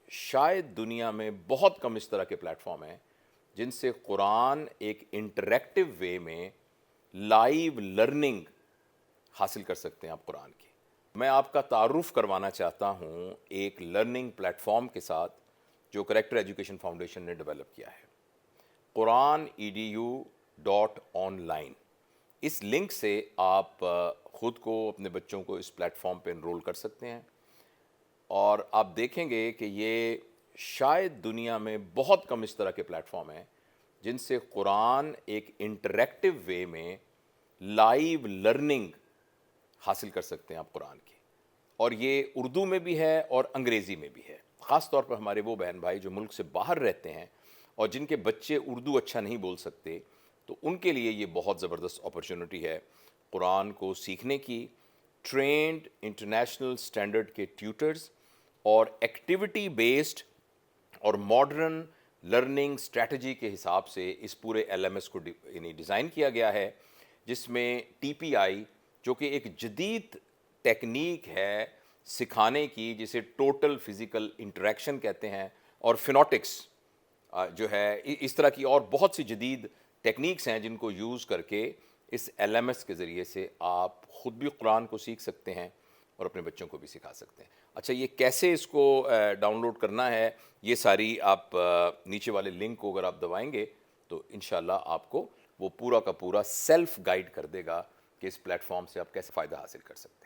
شاید دنیا میں بہت کم اس طرح کے پلیٹ فارم ہیں جن سے قرآن ایک انٹریکٹیو وے میں لائیو لرننگ حاصل کر سکتے ہیں آپ قرآن کی. میں آپ کا تعارف کروانا چاہتا ہوں ایک لرننگ پلیٹ فارم کے ساتھ جو کریکٹر ایجوکیشن فاؤنڈیشن نے ڈیولپ کیا ہے، قرآن edu.online. اس لنک سے آپ خود کو، اپنے بچوں کو اس پلیٹ فارم پہ انرول کر سکتے ہیں، اور آپ دیکھیں گے کہ یہ شاید دنیا میں بہت کم اس طرح کے پلیٹ فارم ہیں جن سے قرآن ایک انٹریکٹیو وے میں لائیو لرننگ حاصل کر سکتے ہیں آپ قرآن کی. اور یہ اردو میں بھی ہے اور انگریزی میں بھی ہے. خاص طور پر ہمارے وہ بہن بھائی جو ملک سے باہر رہتے ہیں اور جن کے بچے اردو اچھا نہیں بول سکتے، تو ان کے لیے یہ بہت زبردست اپرچونٹی ہے قرآن کو سیکھنے کی. ٹرینڈ انٹرنیشنل سٹینڈرڈ کے ٹیوٹرز اور ایکٹیویٹی بیسڈ اور ماڈرن لرننگ اسٹریٹجی کے حساب سے اس پورے ایل ایم ایس کو ڈیزائن کیا گیا ہے، جس میں ٹی پی آئی جو کہ ایک جدید ٹیکنیک ہے سکھانے کی، جسے ٹوٹل فزیکل انٹریکشن کہتے ہیں، اور فینوٹکس جو ہے، اس طرح کی اور بہت سی جدید ٹیکنیکس ہیں جن کو یوز کر کے اس ایل ایم ایس کے ذریعے سے آپ خود بھی قرآن کو سیکھ سکتے ہیں اور اپنے بچوں کو بھی سکھا سکتے ہیں. اچھا، یہ کیسے اس کو ڈاؤن لوڈ کرنا ہے، یہ ساری آپ نیچے والے لنک کو اگر آپ دبائیں گے تو انشاءاللہ آپ کو وہ پورا کا پورا سیلف گائیڈ کر دے گا کہ اس پلیٹ فارم سے آپ کیسے فائدہ حاصل کر سکتے ہیں.